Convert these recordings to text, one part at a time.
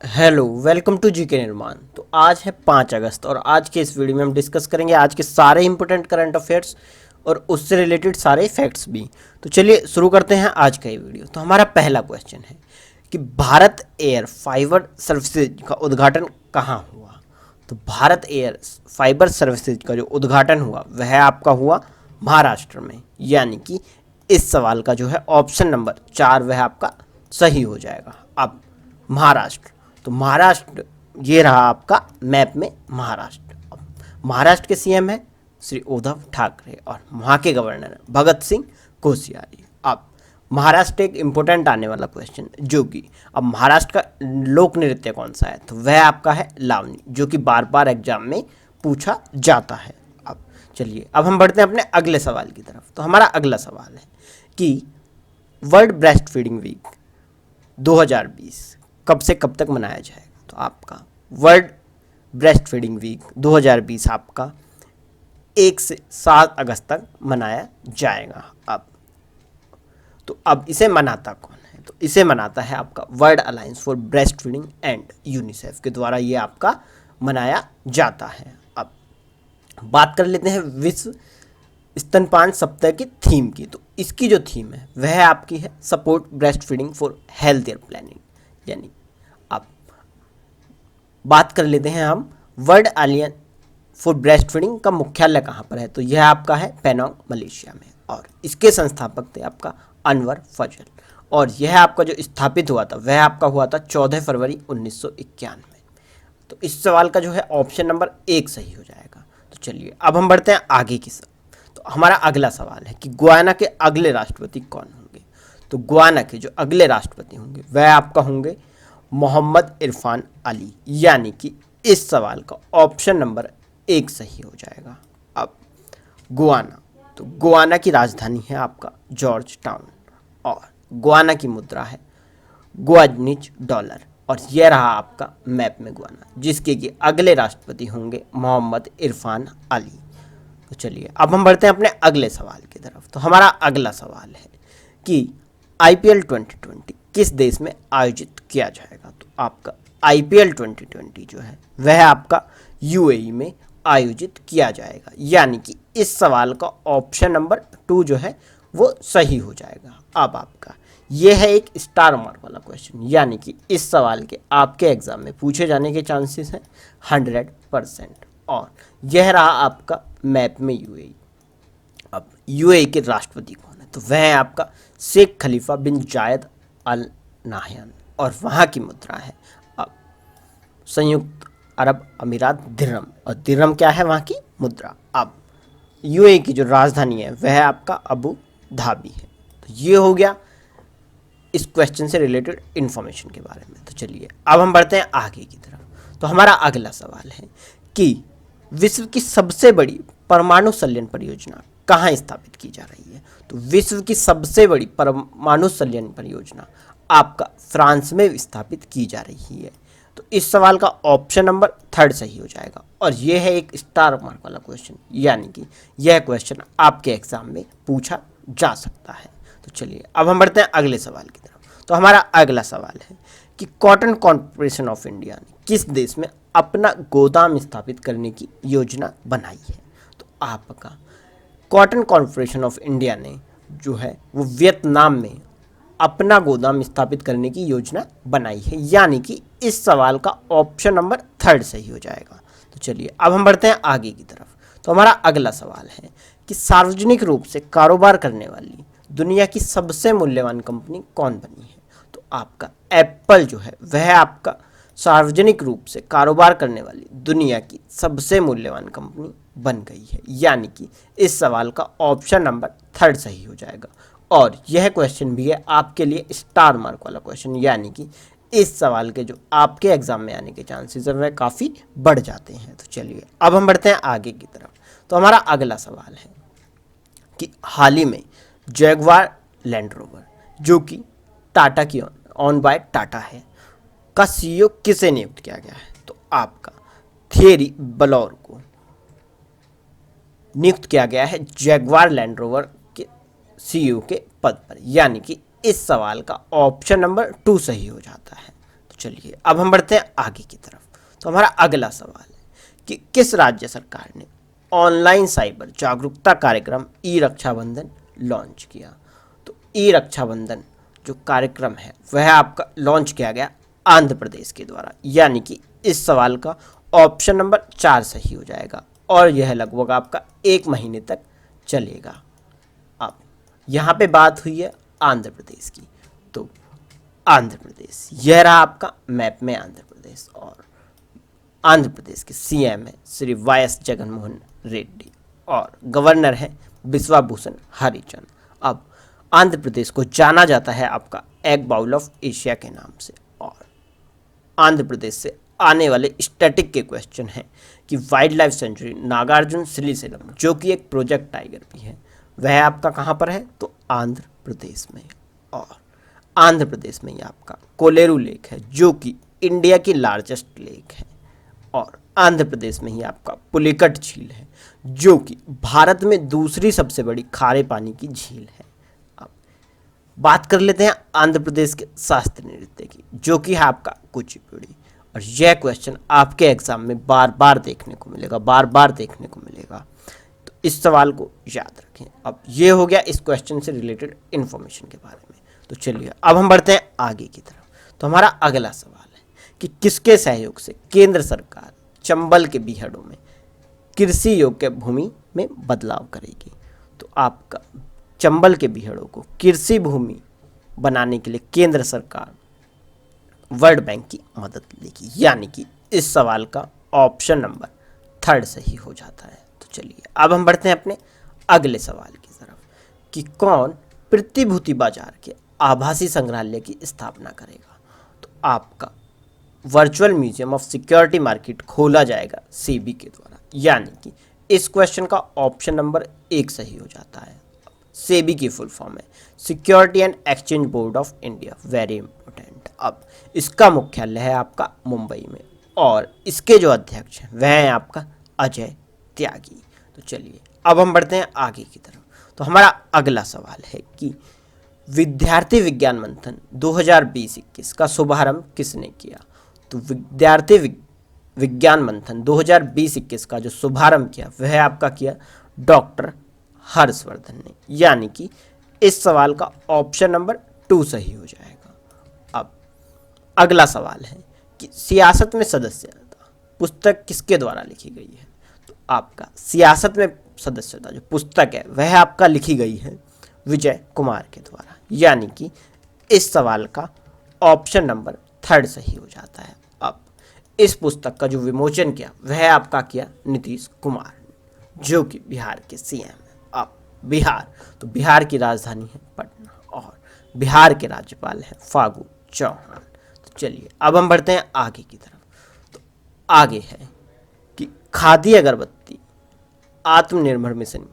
Hello, welcome to GK निर्माण। तो आज है 5 अगस्त और आज के इस वीडियो में हम डिस्कस करेंगे आज के सारे इंपॉर्टेंट करंट अफेयर्स और उससे रिलेटेड सारे फैक्ट्स भी। तो चलिए शुरू करते हैं आज का ये वीडियो। तो हमारा पहला क्वेश्चन है कि भारत एयर फाइबर सर्विसेज का उद्घाटन कहाँ हुआ। तो भारत एयर फाइबर सर्विसेज का जो उद्घाटन हुआ वह आपका हुआ महाराष्ट्र में, यानी कि इस सवाल का जो है ऑप्शन नंबर 4 वह आपका सही हो जाएगा। अब महाराष्ट्र, तो महाराष्ट्र ये रहा आपका मैप में महाराष्ट्र। अब महाराष्ट्र के सीएम है श्री उद्धव ठाकरे और वहाँ के गवर्नर है भगत सिंह कोश्यारी। अब महाराष्ट्र एक इम्पोर्टेंट आने वाला क्वेश्चन जो कि अब महाराष्ट्र का लोक नृत्य कौन सा है, तो वह आपका है लावनी, जो कि बार बार एग्जाम में पूछा जाता है। अब चलिए अब हम बढ़ते हैं अपने अगले सवाल की तरफ। तो हमारा अगला सवाल है कि वर्ल्ड ब्रेस्ट फीडिंग वीक 2020 कब से कब तक मनाया जाएगा। तो आपका वर्ल्ड ब्रेस्ट फीडिंग वीक 2020 आपका 1 से 7 अगस्त तक मनाया जाएगा। अब इसे मनाता कौन है, तो इसे मनाता है आपका world alliance for breast feeding and UNICEF के द्वारा ये आपका मनाया जाता है। अब बात कर लेते हैं विश्व स्तनपान सप्ताह की थीम की। तो इसकी जो थीम है वह आपकी है support breast feeding for healthier planning, यानी अब बात कर लेते हैं हम world alliance for breast feeding का मुख्यालय कहाँ पर है। तो यह आपका है पेनोंग मलेशिया में और इसके संस्थापक थे आपका अनवर फजल और यह आपका जो स्थापित हुआ था वह आपका हुआ था 14 फरवरी 1991। तो इस सवाल का जो है ऑप्शन नंबर 1 सही हो जाएगा। तो चलिए अब हम बढ़ते हैं आगे की तरफ। तो हमारा अगला सवाल है कि गुयाना के अगले राष्ट्रपति कौन होंगे। तो गुयाना के जो अगले राष्ट्रपति होंगे वह आपका होंगे मोहम्मद इरफान अली, यानी कि इस सवाल का ऑप्शन नंबर 1 सही हो जाएगा। अब गुयाना, तो गुयाना की राजधानी है आपका जॉर्ज टाउन और गुयाना की मुद्रा है गुआनिज डॉलर और यह रहा आपका मैप में गुयाना, जिसके कि अगले राष्ट्रपति होंगे मोहम्मद इरफान अली। तो चलिए अब हम बढ़ते हैं अपने अगले सवाल की तरफ। तो हमारा अगला सवाल है कि आईपीएल 2020 किस देश में आयोजित किया जाएगा। तो आपका आईपीएल 2020 जो है वह आपका यूएई में आयोजित किया जाएगा, यानी कि इस सवाल का ऑप्शन नंबर 2 जो है वो सही हो जाएगा। अब आपका यह है एक स्टार मार्क वाला क्वेश्चन, यानी कि इस सवाल के आपके एग्जाम में पूछे जाने के चांसेस हैं 100% और यह रहा आपका मैप में यूएई। अब यूएई के राष्ट्रपति कौन है, तो वह है आपका शेख खलीफा बिन जायद अल नाहयान और वहाँ की मुद्रा है अब संयुक्त अरब अमीरात दिरहम और दिरहम क्या है वहाँ की मुद्रा। अब यूएई की जो राजधानी है वह आपका अबू धाबी है। तो ये हो गया इस क्वेश्चन से रिलेटेड इन्फॉर्मेशन के बारे में। तो चलिए अब हम बढ़ते हैं आगे की तरफ। तो हमारा अगला सवाल है कि विश्व की सबसे बड़ी परमाणु संयंत्र परियोजना कहाँ स्थापित की जा रही है। तो विश्व की सबसे बड़ी परमाणु संयंत्र परियोजना आपका फ्रांस में स्थापित की जा रही है। तो इस सवाल का ऑप्शन नंबर 3 सही हो जाएगा और यह है एक स्टार मार्क वाला क्वेश्चन, यानी कि यह क्वेश्चन आपके एग्जाम में पूछा जा सकता है। तो चलिए अब हम बढ़ते हैं अगले सवाल की तरफ। तो हमारा अगला सवाल है कि कॉटन कॉर्पोरेशन ऑफ इंडिया ने किस देश में अपना गोदाम स्थापित करने की योजना बनाई है। तो आपका कॉटन कॉर्पोरेशन ऑफ इंडिया ने जो है वो वियतनाम में अपना गोदाम स्थापित करने की योजना बनाई है, यानी कि इस सवाल का ऑप्शन नंबर 3 सही हो जाएगा। तो चलिए अब हम बढ़ते हैं आगे की तरफ। तो हमारा अगला सवाल है कि सार्वजनिक रूप से कारोबार करने वाली दुनिया की सबसे मूल्यवान कंपनी कौन बनी है। तो आपका एप्पल जो है वह आपका सार्वजनिक रूप से कारोबार करने वाली दुनिया की सबसे मूल्यवान कंपनी बन गई है, यानी कि इस सवाल का ऑप्शन नंबर 3 सही हो जाएगा और यह क्वेश्चन भी है आपके लिए स्टार मार्क वाला क्वेश्चन, यानी कि इस सवाल के जो आपके एग्जाम में आने के चांसेस हैं वह काफ़ी बढ़ जाते हैं। तो चलिए अब हम बढ़ते हैं आगे की तरफ। तो हमारा अगला सवाल है कि हाल ही में जैगवार लैंड रोवर जो कि टाटा की ऑन बाय टाटा है का सीईओ किसे नियुक्त किया गया है। तो आपका थियरी बलौर को नियुक्त किया गया है जैगवार लैंड रोवर के सीईओ के पद पर, यानी कि इस सवाल का ऑप्शन नंबर 2 सही हो जाता है। तो चलिए अब हम बढ़ते हैं आगे की तरफ। तो हमारा अगला सवाल है कि किस राज्य सरकार ने ऑनलाइन साइबर जागरूकता कार्यक्रम ई रक्षाबंधन लॉन्च किया। तो ई रक्षाबंधन जो कार्यक्रम है वह आपका लॉन्च किया गया आंध्र प्रदेश के द्वारा, यानी कि इस सवाल का ऑप्शन नंबर 4 सही हो जाएगा और यह लगभग आपका 1 महीने तक चलेगा। अब यहाँ पे बात हुई है आंध्र प्रदेश की, तो आंध्र प्रदेश यह रहा आपका मैप में आंध्र प्रदेश, और आंध्र प्रदेश के सीएम है श्री वाई.एस. जगनमोहन रेड्डी और गवर्नर है बिस्वा भूषण हरिचंद। अब आंध्र प्रदेश को जाना जाता है आपका एग बाउल ऑफ एशिया के नाम से, और आंध्र प्रदेश से आने वाले स्टैटिक के क्वेश्चन हैं कि wildlife sanctuary Nagarjuna Srisailam जो कि एक प्रोजेक्ट टाइगर भी है वह आपका कहाँ पर है, तो आंध्र प्रदेश में। और आंध्र प्रदेश में ही आपका कोलेरू लेक है जो कि इंडिया की लार्जेस्ट लेक है, और आंध्र प्रदेश में ही आपका पुलिकट झील है जो कि भारत में दूसरी सबसे बड़ी खारे पानी की झील है। अब बात कर लेते हैं आंध्र प्रदेश के शास्त्रीय नृत्य की जो कि है आपका कुचिपुड़ी, और यह क्वेश्चन आपके एग्जाम में बार बार देखने को मिलेगा, तो इस सवाल को याद रखें। अब ये हो गया इस क्वेश्चन से रिलेटेड इन्फॉर्मेशन के बारे में। तो चलिए अब हम बढ़ते हैं आगे की तरफ। तो हमारा अगला सवाल है कि किसके सहयोग से केंद्र सरकार चंबल के बीहड़ों में कृषि योग्य भूमि में बदलाव करेगी। तो आपका चंबल के बीहड़ों को कृषि भूमि बनाने के लिए केंद्र सरकार वर्ल्ड बैंक की मदद लेगी, यानी कि इस सवाल का ऑप्शन नंबर 3 सही हो जाता है। तो चलिए अब हम बढ़ते हैं अपने अगले सवाल की तरफ कि कौन प्रतिभूति बाजार के आभासी संग्रहालय की स्थापना करेगा। तो आपका virtual museum of security market खोला जाएगा सेबी के द्वारा, यानी कि इस क्वेश्चन का ऑप्शन नंबर 1 सही हो जाता है। सेबी की फुल फॉर्म है security and exchange board of India, very important. अब इसका मुख्यालय है आपका मुंबई में, और इसके जो अध्यक्ष हैं वह हैं आपका अजय त्यागी। तो चलिए अब हम बढ़ते हैं आगे की तरफ। तो हमारा अगला सवाल है कि विद्यार्थी विज्ञान मंथन 2020-21 का शुभारंभ किसने किया। तो विद्यार्थी विज्ञान मंथन 2020-21 का जो शुभारंभ किया वह आपका किया डॉक्टर हर्षवर्धन ने, यानी कि इस सवाल का ऑप्शन नंबर 2 सही हो जाएगा। अब अगला सवाल है कि सियासत में सदस्यता पुस्तक किसके द्वारा लिखी गई है। तो आपका सियासत में सदस्यता जो पुस्तक है वह आपका लिखी गई है विजय कुमार के द्वारा, यानी कि इस सवाल का ऑप्शन नंबर 3 सही हो जाता है। अब इस पुस्तक का जो विमोचन किया वह आपका किया नीतीश कुमार ने जो कि बिहार के सीएम है। अब बिहार, तो बिहार की राजधानी है पटना और बिहार के राज्यपाल हैं फागू चौहान। तो चलिए अब हम बढ़ते हैं आगे की तरफ। तो आगे है कि खादी अगरबत्ती आत्मनिर्भर मिशन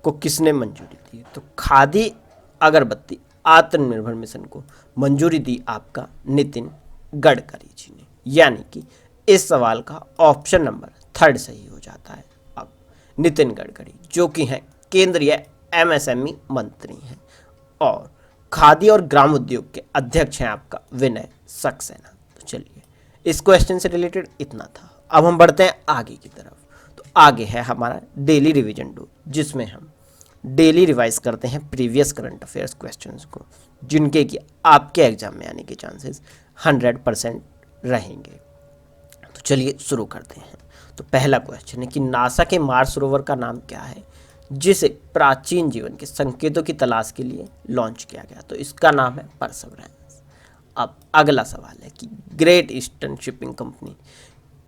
को किसने मंजूरी दी। तो खादी अगरबत्ती आत्मनिर्भर मिशन को मंजूरी दी आपका नितिन गडकरी जी ने, यानी कि इस सवाल का ऑप्शन नंबर 3 सही हो जाता है। अब नितिन गडकरी जो कि हैं केंद्रीय एमएसएमई मंत्री हैं और खादी और ग्राम उद्योग के अध्यक्ष हैं आपका विनय सक्सेना। तो चलिए इस क्वेश्चन से रिलेटेड इतना था। अब हम बढ़ते हैं आगे की तरफ। तो आगे है हमारा डेली रिवीजन टूल, जिसमें हम डेली रिवाइज करते हैं प्रीवियस करंट अफेयर्स क्वेश्चंस को, जिनके कि आपके एग्जाम में आने के चांसेस 100% रहेंगे। तो चलिए शुरू करते हैं। तो पहला क्वेश्चन है कि नासा के मार्स रोवर का नाम क्या है जिसे प्राचीन जीवन के संकेतों की तलाश के लिए लॉन्च किया गया। तो इसका नाम है परसेवरेंस। अब अगला सवाल है कि ग्रेट ईस्टर्न शिपिंग कंपनी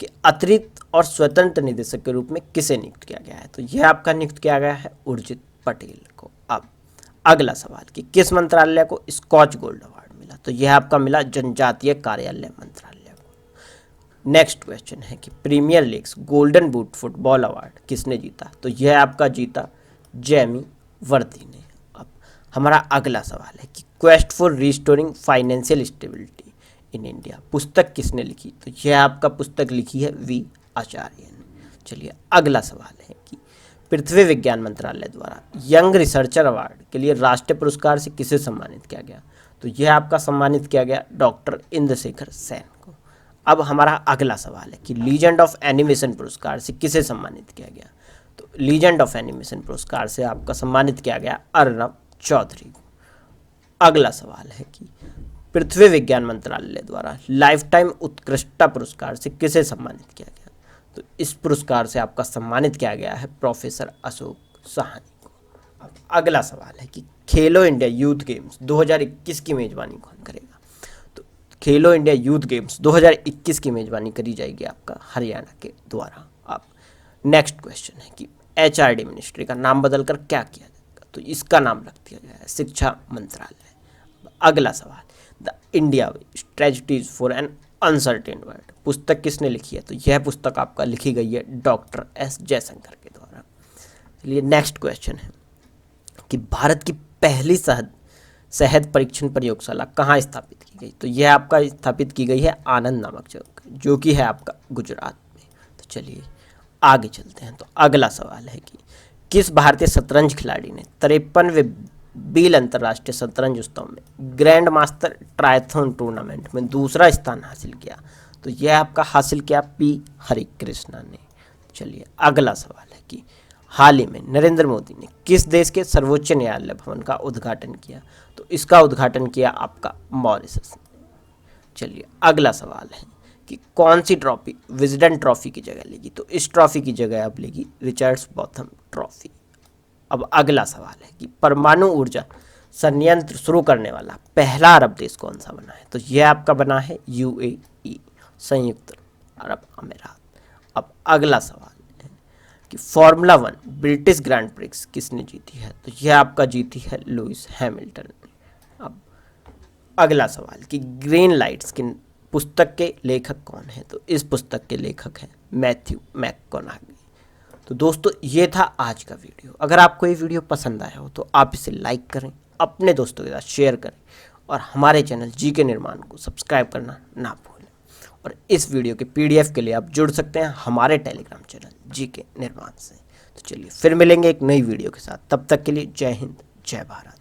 के अतिरिक्त और स्वतंत्र निदेशक के रूप में किसे नियुक्त किया गया है। तो यह आपका नियुक्त किया गया है उर्जित पटेल को। अब अगला सवाल कि किस मंत्रालय को स्कॉच गोल्ड अवार्ड मिला। तो यह आपका मिला जनजातीय कार्यालय मंत्रालय को। नेक्स्ट क्वेश्चन है कि premier leagues golden boot football award किसने जीता। तो यह आपका जीता जेमी वर्दी ने। अब हमारा अगला सवाल है कि quest for restoring financial stability in India पुस्तक किसने लिखी। तो यह आपका पुस्तक लिखी है वी आचार्य ने। चलिए अगला सवाल है कि पृथ्वी विज्ञान मंत्रालय द्वारा यंग रिसर्चर अवार्ड के लिए राष्ट्रीय पुरस्कार से किसे सम्मानित किया गया। तो यह आपका सम्मानित किया गया डॉक्टर इंद्रशेखर सेन को। अब हमारा अगला सवाल है कि लीजेंड ऑफ एनिमेशन पुरस्कार से किसे सम्मानित किया गया। तो लीजेंड ऑफ एनिमेशन पुरस्कार से आपका सम्मानित किया गया अर्नब चौधरी को। अगला सवाल है कि पृथ्वी विज्ञान मंत्रालय द्वारा लाइफ टाइम उत्कृष्टता पुरस्कार से किसे सम्मानित किया गया। तो इस पुरस्कार से आपका सम्मानित किया गया है प्रोफेसर अशोक साहनी को। अब अगला सवाल है कि खेलो इंडिया यूथ गेम्स 2021 की मेजबानी कौन करेगा। तो खेलो इंडिया यूथ गेम्स 2021 की मेजबानी करी जाएगी आपका हरियाणा के द्वारा। अब नेक्स्ट क्वेश्चन है कि HRD मिनिस्ट्री का नाम बदलकर क्या किया जाएगा। तो इसका नाम रख दिया गया है शिक्षा मंत्रालय। अगला सवाल, the India strategies for an uncertain world पुस्तक किसने लिखी है। तो यह पुस्तक आपका लिखी गई है डॉक्टर एस जयशंकर के द्वारा। चलिए नेक्स्ट क्वेश्चन है कि भारत की पहली शहद परीक्षण प्रयोगशाला कहाँ स्थापित की गई। तो यह आपका स्थापित की गई है आनंद नामक जगह, जो कि है आपका गुजरात में। तो चलिए आगे चलते हैं। तो अगला सवाल है कि किस भारतीय शतरंज खिलाड़ी ने 53वें बील अंतर्राष्ट्रीय शतरंज उत्सव में ग्रैंड मास्टर ट्रायथन टूर्नामेंट में दूसरा स्थान हासिल किया। तो यह आपका हासिल किया पी हरिकृष्णा ने। चलिए अगला सवाल है कि हाल ही में नरेंद्र मोदी ने किस देश के सर्वोच्च न्यायालय भवन का उद्घाटन किया। तो इसका उद्घाटन किया आपका मॉरिशस ने। चलिए अगला सवाल है कि कौन सी ट्रॉफी विजडन ट्रॉफी की जगह लेगी। तो इस ट्रॉफी की जगह अब लेगी रिचर्ड्स बॉथम ट्रॉफी। अब अगला सवाल है कि परमाणु ऊर्जा संयंत्र शुरू करने वाला पहला अरब देश कौन सा बना है। तो यह आपका बना है UAE, संयुक्त अरब अमीरात। अब अगला सवाल है कि फॉर्मूला 1 ब्रिटिश ग्रैंड प्रिक्स किसने जीती है। तो यह आपका जीती है लुइस हैमिल्टन ने। अब अगला सवाल कि ग्रीन लाइट्स की पुस्तक के लेखक कौन है। तो इस पुस्तक के लेखक हैं मैथ्यू मैककॉनागी। तो दोस्तों ये था आज का वीडियो। अगर आपको ये वीडियो पसंद आया हो तो आप इसे लाइक करें, अपने दोस्तों के साथ शेयर करें और हमारे चैनल GK निर्माण को सब्सक्राइब करना ना भूलें। और इस वीडियो के PDF के लिए आप जुड़ सकते हैं हमारे टेलीग्राम चैनल GK निर्माण से। तो चलिए फिर मिलेंगे एक नई वीडियो के साथ। तब तक के लिए जय हिंद, जय भारत।